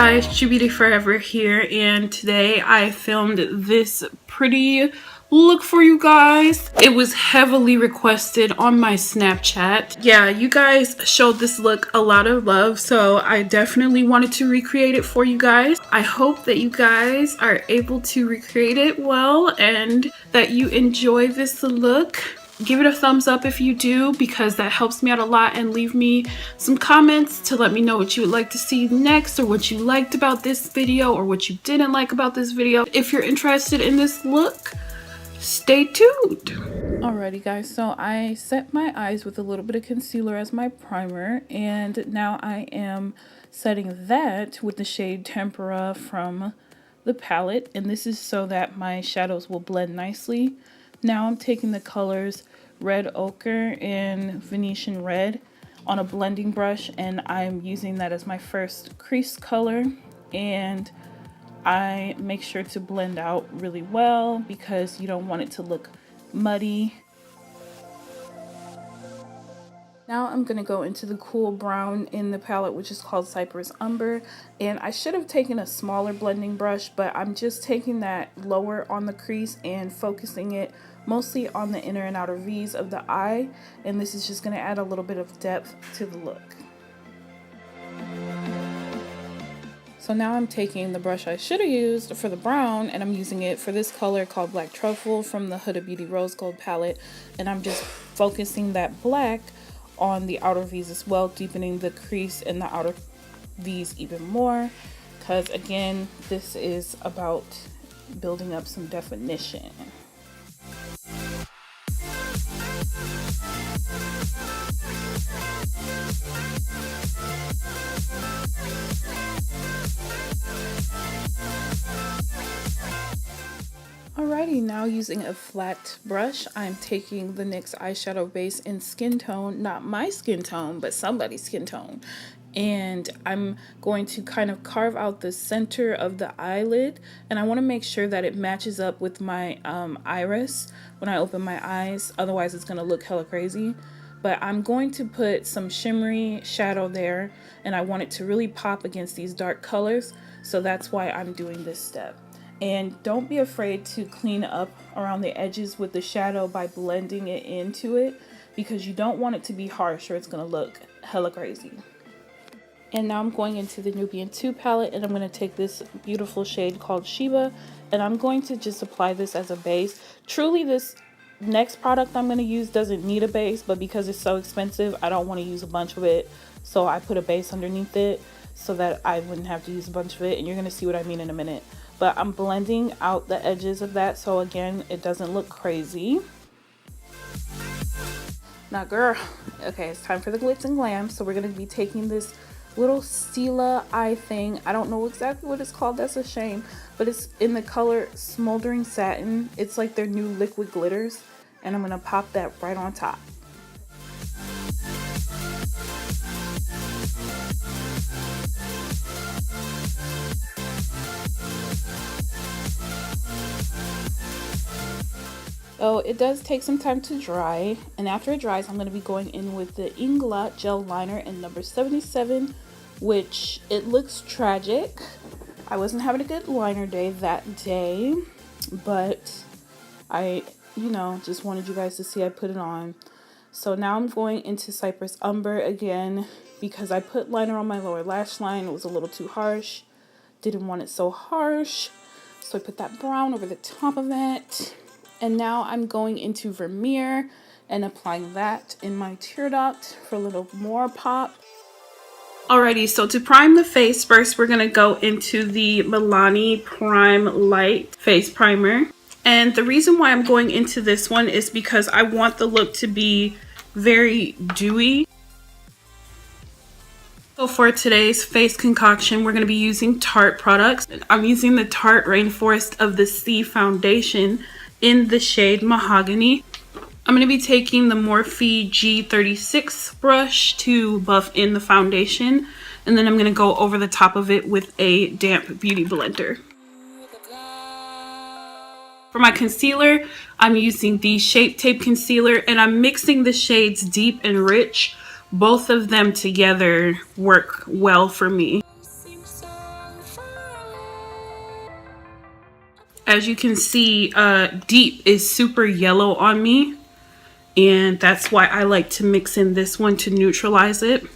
guys, True Beauty Forever here, and today I filmed this pretty look for you guys. It was heavily requested on my Snapchat. Yeah, you guys showed this look a lot of love, so I definitely wanted to recreate it for you guys. I hope that you guys are able to recreate it well and that you enjoy this look. Give it a thumbs up if you do, because that helps me out a lot, and leave me some comments to let me know what you would like to see next, or what you liked about this video, or what you didn't like about this video. If you're interested in this look, stay tuned. Alrighty guys, so I set my eyes with a little bit of concealer as my primer, and now I am setting that with the shade Tempera from the palette, and this is so that my shadows will blend nicely. Now I'm taking the colors Red Ochre and Venetian Red on a blending brush, and I'm using that as my first crease color, and I make sure to blend out really well because you don't want it to look muddy. Now I'm going to go into the cool brown in the palette, which is called Cypress Umber, and I should have taken a smaller blending brush, but I'm just taking that lower on the crease and focusing it mostly on the inner and outer V's of the eye, and this is just going to add a little bit of depth to the look. So now I'm taking the brush I should have used for the brown, and I'm using it for this color called Black Truffle from the Huda Beauty Rose Gold palette, and I'm just focusing that black on the outer V's as well, deepening the crease in the outer V's even more, because again, this is about building up some definition. Alrighty, now using a flat brush, I'm taking the NYX eyeshadow base in Skin Tone, not my skin tone, but somebody's skin tone. And I'm going to kind of carve out the center of the eyelid, and I want to make sure that it matches up with my iris when I open my eyes, otherwise it's going to look hella crazy. But I'm going to put some shimmery shadow there, and I want it to really pop against these dark colors, so that's why I'm doing this step. And don't be afraid to clean up around the edges with the shadow by blending it into it, because you don't want it to be harsh or it's going to look hella crazy. And now I'm going into the Nubian 2 palette, and I'm going to take this beautiful shade called Sheba, and I'm going to just apply this as a base. Truly, this next product I'm going to use doesn't need a base, but because it's so expensive, I don't want to use a bunch of it, so I put a base underneath it so that I wouldn't have to use a bunch of it, and you're going to see what I mean in a minute. But I'm blending out the edges of that, so again, it doesn't look crazy. Now girl, okay, it's time for the glitz and glam. So we're going to be taking this little Stila eye thing. I don't know exactly what it's called, that's a shame, but it's in the color Smoldering Satin. It's like their new liquid glitters, and I'm going to pop that right on top. So it does take some time to dry, and after it dries, I'm going to be going in with the Inglot gel liner in number 77, which it looks tragic. I wasn't having a good liner day that day, but I, just wanted you guys to see I put it on. So now I'm going into Cypress Umber again, because I put liner on my lower lash line. It was a little too harsh. Didn't want it so harsh, so I put that brown over the top of it. And now I'm going into Vermeer and applying that in my tear duct for a little more pop. Alrighty, so to prime the face, first we're going to go into the Milani Prime Light Face Primer. And the reason why I'm going into this one is because I want the look to be very dewy. So for today's face concoction, we're going to be using Tarte products. I'm using the Tarte Rainforest of the Sea foundation in the shade Mahogany. I'm going to be taking the Morphe G36 brush to buff in the foundation, and then I'm going to go over the top of it with a damp beauty blender. For my concealer, I'm using the Shape Tape concealer, and I'm mixing the shades Deep and Rich. Both of them together work well for me. As you can see, Deep is super yellow on me, and that's why I like to mix in this one to neutralize it.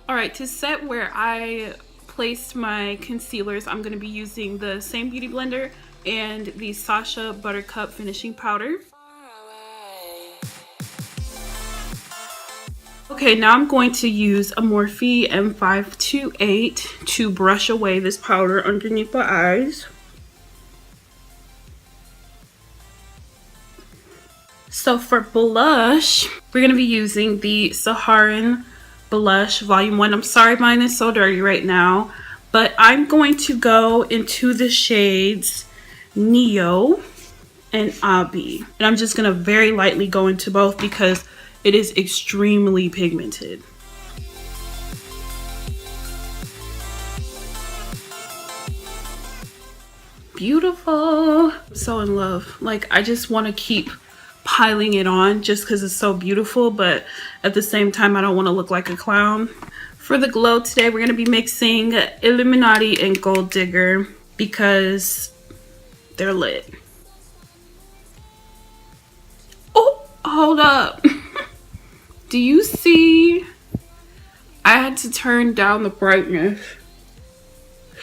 Alright, to set where I placed my concealers, I'm going to be using the same beauty blender and the Sasha Buttercup finishing powder. Okay, now I'm going to use a Morphe M528 to brush away this powder underneath the eyes. So for blush, we're going to be using the Saharan Blush Volume 1. I'm sorry mine is so dirty right now, but I'm going to go into the shades Neo and Abi. And I'm just going to very lightly go into both because it is extremely pigmented. Beautiful. I'm so in love. Like, I just want to keep piling it on just because it's so beautiful, but at the same time I don't want to look like a clown. For the glow today, we're going to be mixing Illuminati and Gold Digger because they're lit. Oh, hold up. Do you see? I had to turn down the brightness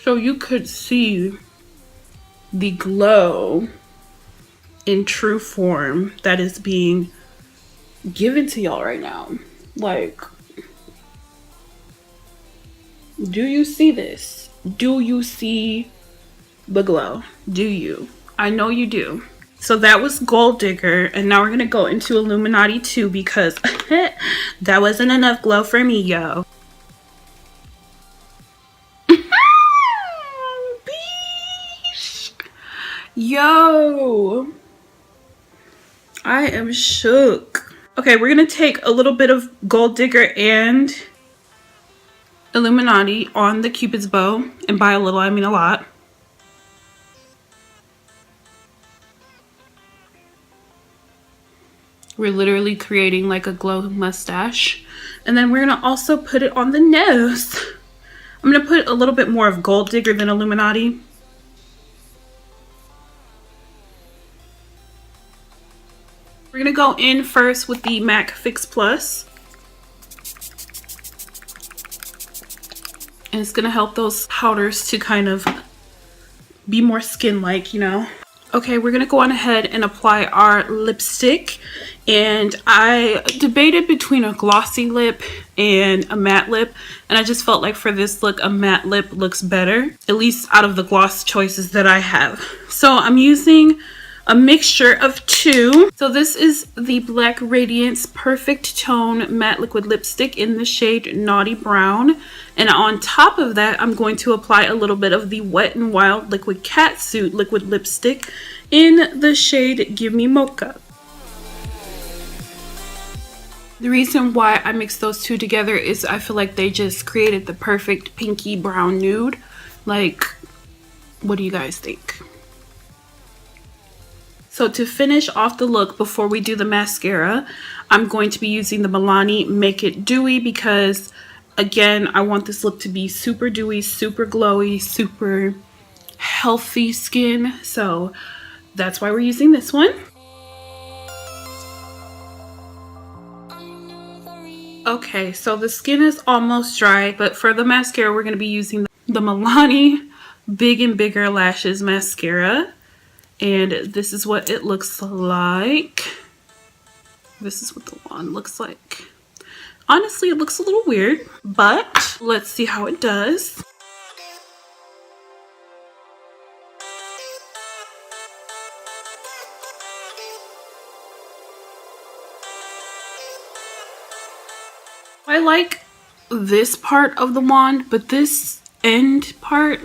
so you could see the glow in true form that is being given to y'all right now. Like, do you see this? Do you see the glow? Do you? I know you do. So that was Gold Digger, and now we're gonna go into Illuminati 2 because that wasn't enough glow for me, yo. Yo, I am shook. Okay, we're gonna take a little bit of Gold Digger and Illuminati on the Cupid's bow, and by a little I mean a lot. We're literally creating like a glow mustache, and then we're gonna also put it on the nose. I'm gonna put a little bit more of Gold Digger than Illuminati. We're gonna go in first with the MAC Fix Plus. And it's gonna help those powders to kind of be more skin-like, you know. Okay, we're gonna go on ahead and apply our lipstick. And I debated between a glossy lip and a matte lip. And I just felt like for this look, a matte lip looks better, at least out of the gloss choices that I have. So I'm using a mixture of two. So this is the Black Radiance Perfect Tone Matte Liquid Lipstick in the shade Naughty Brown. And on top of that, I'm going to apply a little bit of the Wet n Wild Liquid Catsuit Liquid Lipstick in the shade Give Me Mocha. The reason why I mixed those two together is I feel like they just created the perfect pinky brown nude. Like, what do you guys think? So to finish off the look before we do the mascara, I'm going to be using the Milani Make It Dewy because, again, I want this look to be super dewy, super glowy, super healthy skin. So that's why we're using this one. Okay, so the skin is almost dry, but for the mascara, we're going to be using the Milani Big and Bigger Lashes Mascara. And this is what it looks like. This is what the wand looks like. Honestly, it looks a little weird, but let's see how it does. I like this part of the wand, but this end part,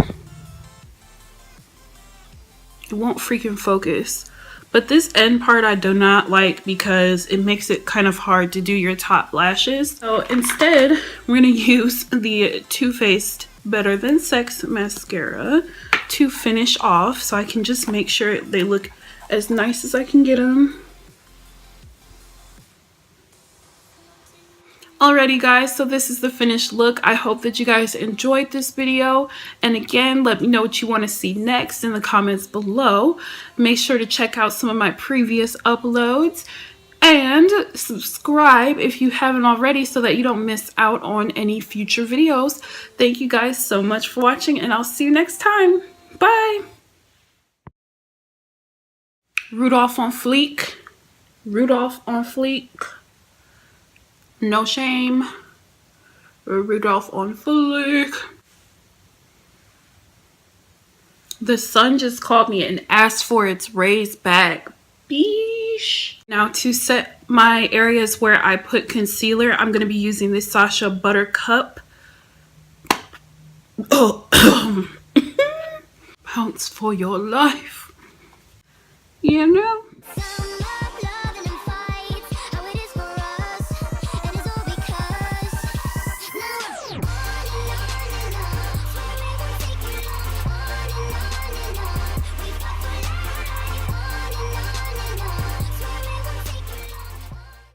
it won't freaking focus. But this end part I do not like because it makes it kind of hard to do your top lashes. So instead, we're gonna use the Too Faced Better Than Sex mascara to finish off, so I can just make sure they look as nice as I can get them. Alrighty guys, so this is the finished look. I hope that you guys enjoyed this video. And again, let me know what you want to see next in the comments below. Make sure to check out some of my previous uploads. And subscribe if you haven't already so that you don't miss out on any future videos. Thank you guys so much for watching, and I'll see you next time. Bye! Rudolph on fleek. Rudolph on fleek. No shame. Rudolph on fleek. The sun just called me and asked for its rays back. Beesh. Now to set my areas where I put concealer, I'm going to be using this Sasha Buttercup. Oh, pounce for your life. You know?